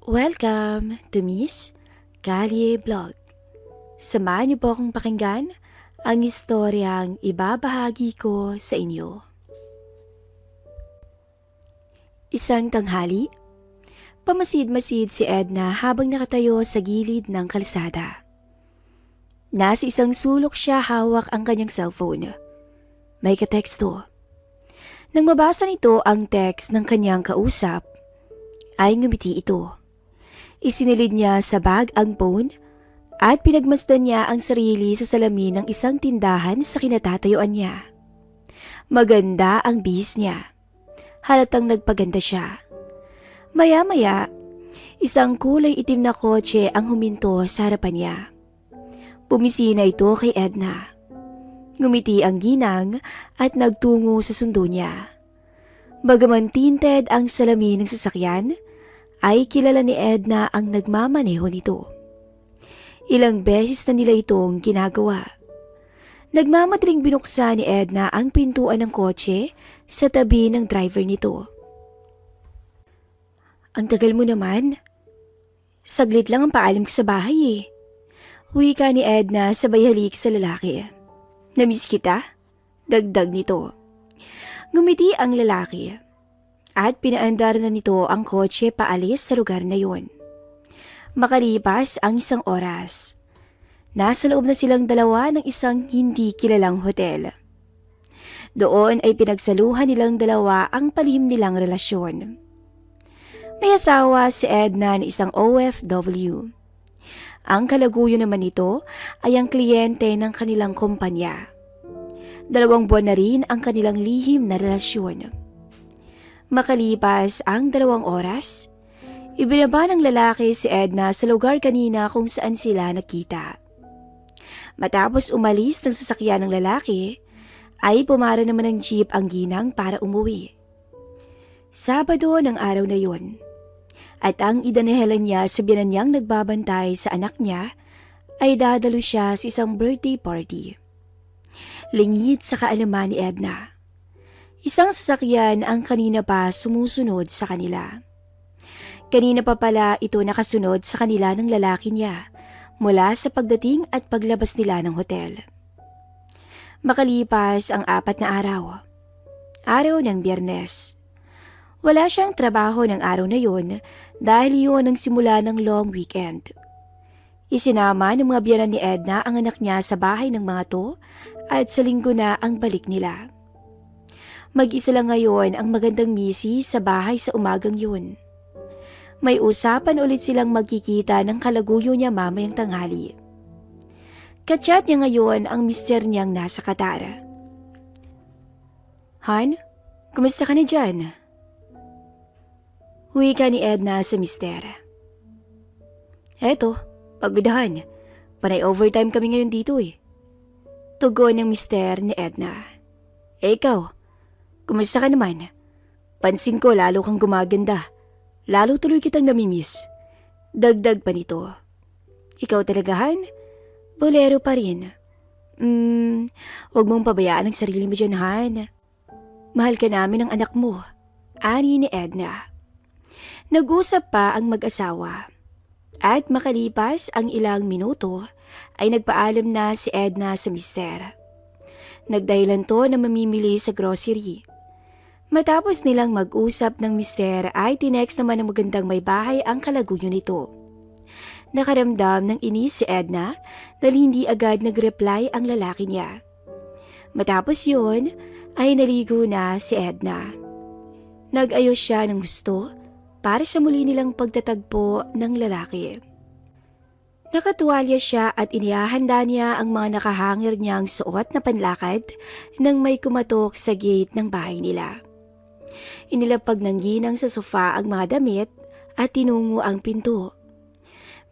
Welcome to Miss Kalye Vlog. Samahan niyo po akong pakinggan ang istoryang ibabahagi ko sa inyo. Isang tanghali, pamasid-masid si Edna habang nakatayo sa gilid ng kalsada. Nasa isang sulok siya, hawak ang kanyang cellphone. May kateksto. Nang mabasa nito ang text ng kanyang kausap, ay ngumiti ito. Isinilid niya sa bag ang phone at pinagmasdan niya ang sarili sa salamin ng isang tindahan sa kinatatayuan niya. Maganda ang bihis niya. Halatang nagpaganda siya. Maya-maya, isang kulay itim na kotse ang huminto sa harapan niya. Bumisina ito kay Edna. Ngumiti ang ginang at nagtungo sa sundo niya. Bagaman tinted ang salamin ng sasakyan, ay kilala ni Edna ang nagmamaneho nito. Ilang beses na nila itong ginagawa. Nagmamadaling binuksan ni Edna ang pintuan ng kotse sa tabi ng driver nito. "Ang tagal mo naman. Saglit lang ang paalim ko sa bahay eh." Wika ni Edna sabay halik sa lalaki. "Namiss kita?" Dagdag nito. Ngumiti ang lalaki at pinaandar na nito ang kotse paalis sa lugar na yon. Makalipas ang isang oras, nasa loob na silang dalawa ng isang hindi kilalang hotel. Doon ay pinagsaluhan nilang dalawa ang palihim nilang relasyon. May asawa si Edna na isang OFW. Ang kalaguyo naman nito ay ang kliyente ng kanilang kumpanya. 2 buwan na rin ang kanilang lihim na relasyon. Makalipas ang 2 oras, ibinaba ng lalaki si Edna sa lugar kanina kung saan sila nakita. Matapos umalis ng sasakyan ng lalaki, ay pumara naman ng jeep ang ginang para umuwi. Sabado ng araw na yon, at ang idanahelan niya sa biyanan niyang nagbabantay sa anak niya ay dadalo siya sa isang birthday party. Lingid sa kaalaman ni Edna. Isang sasakyan ang kanina pa sumusunod sa kanila. Kanina pa pala ito nakasunod sa kanila ng lalaki niya mula sa pagdating at paglabas nila ng hotel. Makalipas ang 4 na araw. Araw ng Biyernes. Wala siyang trabaho ng araw na yon dahil yun ang simula ng long weekend. Isinama ng mga biyanan ni Edna ang anak niya sa bahay ng mga to at sa linggo na ang balik nila. Mag-isa lang ngayon ang magandang misis sa bahay sa umagang yun. May usapan ulit silang magkikita ng kalaguyo niya mamayang tanghali. Kachat niya ngayon ang mister niyang nasa Qatar. "Han, kumusta ka na dyan?" Wika ni Edna sa mister. "Eto, pagbidahan. Panay overtime kami ngayon dito eh." Tugon ng mister ni Edna. Ikaw, kumusta ka naman? Pansin ko lalo kang gumaganda. Lalo tuloy kitang namimiss." Dagdag pa nito. "Ikaw talagahan? Bolero pa rin. Huwag mong pabayaan ang sarili mo dyan, Han. Mahal ka namin ng anak mo." Ani ni Edna. Nag-usap pa ang mag-asawa. At makalipas ang ilang minuto, ay nagpaalam na si Edna sa mister. Nagdahilan to na mamimili sa grocery. Matapos nilang mag-usap ng mister ay tinext naman ng magandang may bahay ang kalaguyo nito. Nakaramdam ng inis si Edna dahil hindi agad nag-reply ang lalaki niya. Matapos yun ay naligo na si Edna. Nag-ayos siya ng gusto para sa muli nilang pagtatagpo ng lalaki. Nakatuwalya siya at inihahanda niya ang mga nakahangir niyang suot na panlakad nang may kumatok sa gate ng bahay nila. Inilapag ng ginang sa sofa ang mga damit at tinungo ang pinto.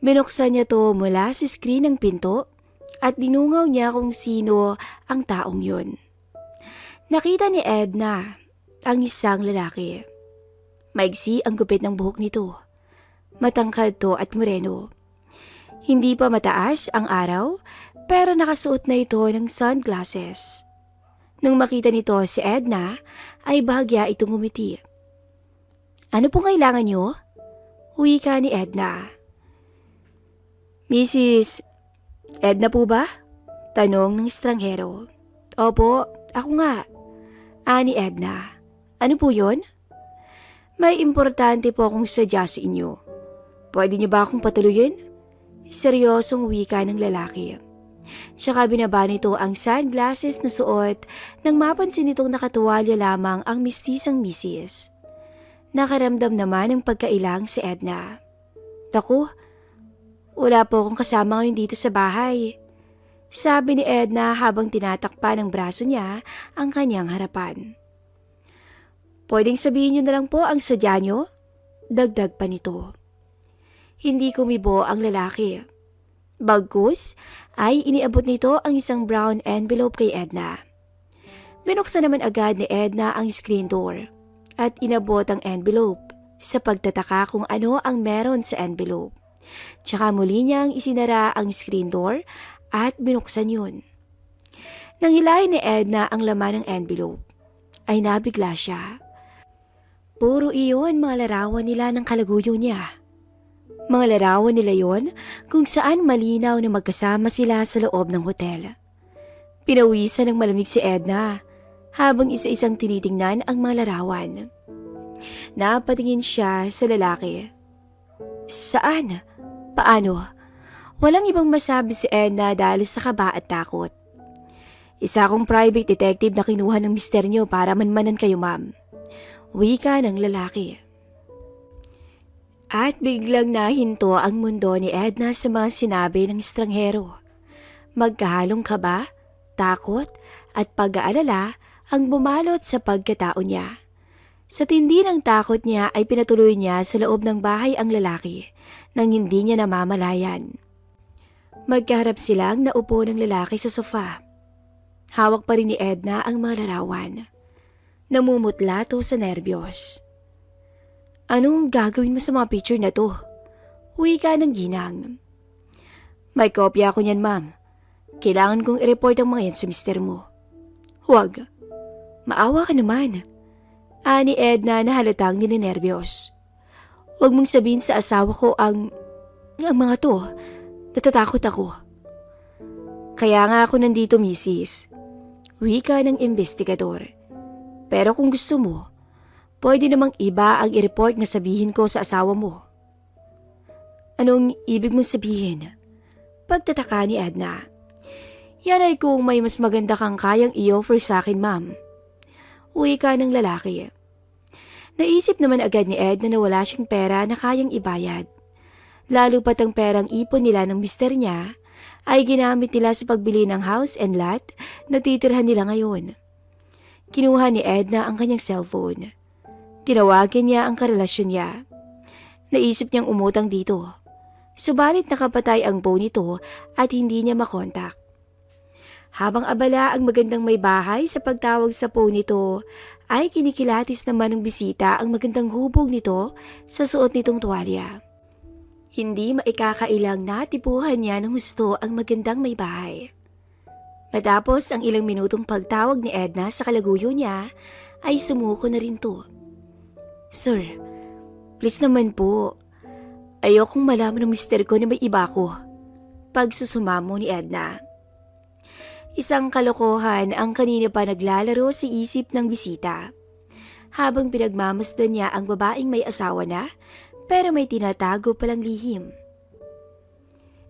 Binuksan niya to mula sa screen ng pinto at dinungaw niya kung sino ang taong yun. Nakita ni Edna ang isang lalaki. Maigsi ang gupit ng buhok nito. Matangkad to at moreno. Hindi pa mataas ang araw pero nakasuot na ito ng sunglasses. Nang makita nito si Edna ay bahagya itong umiti. "Ano pong kailangan niyo?" Wika ni Edna. Mrs. Edna po ba? Tanong ng estranghero. Opo, ako nga. Ani Edna. Ano po yon? May importante po akong sadya sa inyo. Pwede niyo ba akong patuluyin? Seryosong wika ng lalaki. Tsaka binaba nito ang sunglasses na suot nang mapansin nitong nakatuwalya lamang ang mistisang misis. Nakaramdam naman ng pagkailang si Edna. Naku, wala po akong kasama ngayon dito sa bahay. Sabi ni Edna habang tinatakpan ng braso niya ang kanyang harapan. Pwedeng sabihin niyo na lang po ang sadya niyo? Dagdag pa nito. Hindi kumibo ang lalaki. Bagkus ay iniabot nito ang isang brown envelope kay Edna. Binuksan naman agad ni Edna ang screen door at inabot ang envelope sa pagtataka kung ano ang meron sa envelope. Tsaka muli niyang isinara ang screen door at binuksan yun. Nang hilahin ni Edna ang laman ng envelope, ay nabigla siya. Puro iyon mga larawan nila ng kalaguyo niya. Mga larawan nila yon kung saan malinaw na magkasama sila sa loob ng hotel. Pinawisan ng malamig si Edna habang isa-isang tinitingnan ang mga larawan. Napatingin siya sa lalaki. Saan? Paano? Walang ibang masabi si Edna dahil sa kaba at takot. Isa akong private detective na kinuha ng mister niyo para manmanan kayo, ma'am. Wika ng lalaki. At biglang nahinto ang mundo ni Edna sa mga sinabi ng estranghero. Magkahalong kaba, takot at pag-aalala ang bumalot sa pagkatao niya. Sa tindi ng takot niya ay pinatuloy niya sa loob ng bahay ang lalaki nang hindi niya namamalayan. Magkaharap silang naupo ng lalaki sa sofa. Hawak pa rin ni Edna ang mga larawan. Namumutla to sa nerbiyos. Anong gagawin mo sa mga picture na to? Wika ng ginang. May kopya ako niyan, ma'am. Kailangan kong i-report ang mga yan sa mister mo. Huwag. Maawa ka naman. Ani Edna na halatang ninenervyos. Huwag mong sabihin sa asawa ko ang mga to. Natatakot ako. Kaya nga ako nandito, misis. Wika ng investigador. Pero kung gusto mo, pwede namang iba ang i-report na sabihin ko sa asawa mo. Anong ibig mong sabihin? Pagtataka ni Edna. Yan ay kung may mas maganda kang kayang i-offer sa akin, ma'am. Wika ng lalaki. Naisip naman agad ni Edna na wala siyang pera na kayang ibayad. Lalo pat ang perang ipon nila ng mister niya ay ginamit nila sa pagbili ng house and lot na titirhan nila ngayon. Kinuha ni Edna ang kanyang cellphone. Tinawagan niya ang karelasyon niya. Naisip niyang umutang dito. Subalit nakapatay ang phone nito at hindi niya makontak. Habang abala ang magandang may bahay sa pagtawag sa phone nito, ay kinikilatis naman ng bisita ang magandang hubog nito sa suot nitong tuwalya. Hindi maikakailang natipuhan niya ng gusto ang magandang may bahay. Matapos ang ilang minutong pagtawag ni Edna sa kalaguyo niya, ay sumuko na rin to. Sir, please naman po. Ayokong malaman ng mister ko na may iba ko. Pagsusumamo ni Edna. Isang kalokohan ang kanina pa naglalaro sa isip ng bisita. Habang pinagmamasdan niya ang babaeng may asawa na, pero may tinatago palang lihim.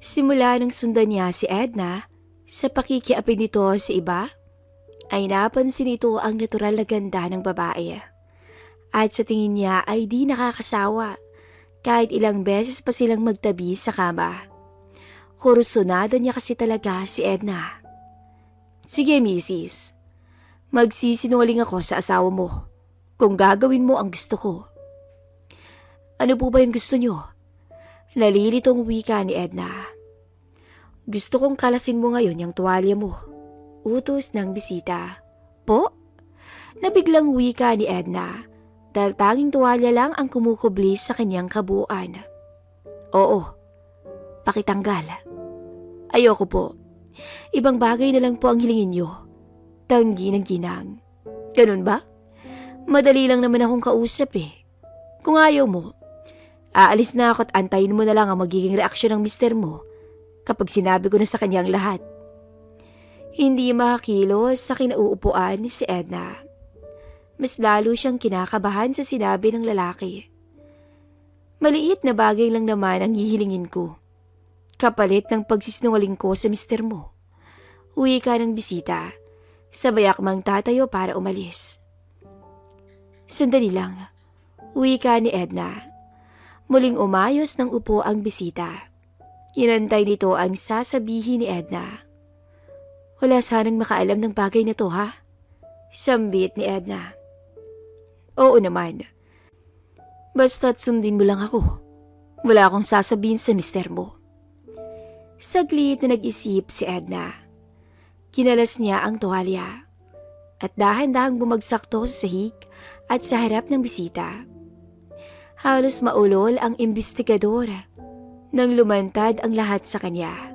Simula nang sundan niya si Edna, sa pakikiapin nito sa iba, ay napansin nito ang natural na ganda ng babae. At sa tingin niya ay di nakakasawa kahit ilang beses pa silang magtabi sa kama. Kursunada niya kasi talaga si Edna. Sige, misis. Magsisinungaling ako sa asawa mo kung gagawin mo ang gusto ko. Ano po ba yung gusto niyo? Nalilitong wika ni Edna. Gusto kong kalasin mo ngayon yung tuwalya mo. Utos ng bisita. Po? Nabiglang wika ni Edna dahil tanging tuwalya lang ang kumukubli sa kanyang kabuuan. Oo, pakitanggal. Ayoko po. Ibang bagay na lang po ang hilingin niyo. Tanggi ng ginang. Ganun ba? Madali lang naman akong kausap eh. Kung ayaw mo, Aalis na ako at antayin mo na lang ang magiging reaksyon ng mister mo kapag sinabi ko na sa kanya ang lahat. Hindi makakilos sa kinauupuan ni si Edna. Mas lalo siyang kinakabahan sa sinabi ng lalaki. Maliit na bagay lang naman ang hihilingin ko. Kapalit ng pagsisinungaling ko sa mister mo. Uwi ka ng bisita. Sabay akmang tatayo para umalis. Sandali lang. Uwi ka ni Edna. Muling umayos ng upo ang bisita. Inantay nito ang sasabihin ni Edna. Wala sanang makaalam ng bagay na to, ha? Sambit ni Edna. Oo naman. Basta't sundin mo lang ako. Wala akong sasabihin sa mister mo. Saglit na nag-isip si Edna. Kinalas niya ang tuwalya at dahan-dahang bumagsak to sa sahig at sa harap ng bisita. Halos maulol ang imbestigador nang lumantad ang lahat sa kanya.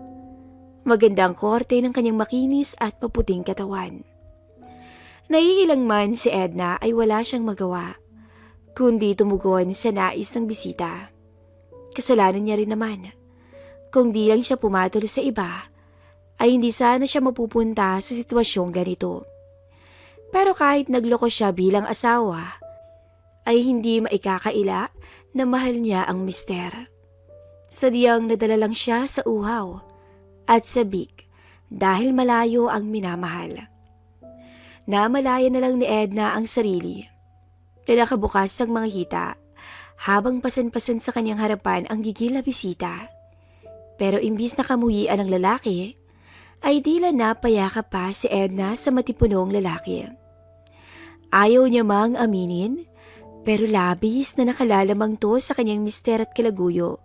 Magandang korte ng kanyang makinis at maputing katawan. Naiilang man si Edna ay wala siyang magawa, kundi tumugon sa nais ng bisita. Kasalanan niya rin naman. Kung di lang siya pumatol sa iba, ay hindi sana siya mapupunta sa sitwasyong ganito. Pero kahit nagloko siya bilang asawa, ay hindi maikakaila na mahal niya ang mister. Sadyang nadala lang siya sa uhaw at sabik dahil malayo ang minamahal. Namalaya na lang ni Edna ang sarili. Tinakabukas ang mga hita habang pasan-pasan sa kanyang harapan ang gigil na bisita. Pero imbis na kamuhian ng lalaki, ay tila napayaka pa si Edna sa matipunong lalaki. Ayaw niya mang aminin, pero labis na nakalalamang to sa kanyang mister at kalaguyo.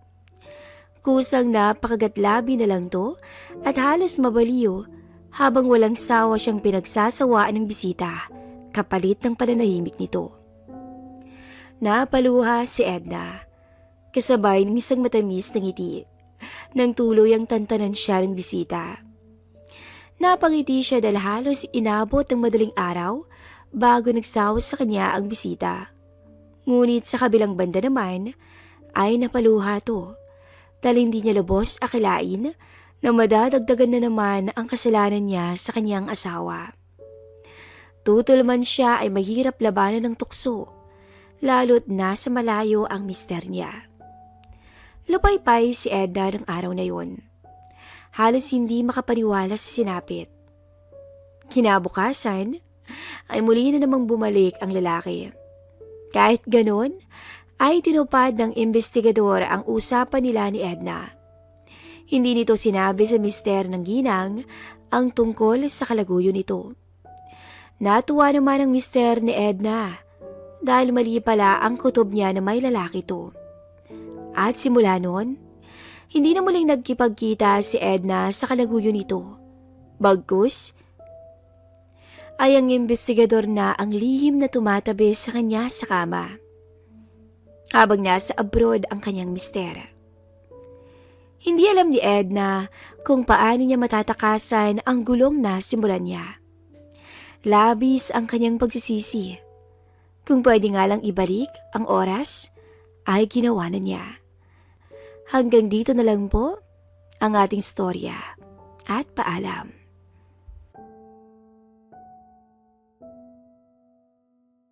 Kusang napakagatlabi na lang to at halos mabaliw habang walang sawa siyang pinagsasawaan ng bisita kapalit ng pananahimik nito. Napaluha si Edna, kasabay ng isang matamis na ngiti, nang tuloy ang tantanan siya ng bisita. Napangiti siya dahil halos inabot ng madaling araw bago nagsawas sa kanya ang bisita. Ngunit sa kabilang banda naman ay napaluha to dahil hindi niya lubos akilain na madadagdagan na naman ang kasalanan niya sa kanyang asawa. Tutol man siya ay mahirap labanan ng tukso, lalo't nasa malayo ang mister niya. Lupaypay si Edna ng araw na yun. Halos hindi makapaniwala sa sinapit. Kinabukasan ay muli na namang bumalik ang lalaki. Kahit ganon, ay tinupad ng investigador ang usapan nila ni Edna. Hindi nito sinabi sa mister ng ginang ang tungkol sa kalaguyo nito. Natuwa naman ang mister ni Edna dahil mali pala ang kutob niya na may lalaki to. At simula noon, hindi na muling nagkipagkita si Edna sa kalaguyo nito. Bagkus, ay ang investigador na ang lihim na tumatabi sa kanya sa kama habang nasa abroad ang kanyang mister. Hindi alam ni Edna kung paano niya matatakasan ang gulong na simulan niya. Labis ang kanyang pagsisisi. Kung pwede nga lang ibalik ang oras, ay ginawa na niya. Hanggang dito na lang po ang ating storya at paalam.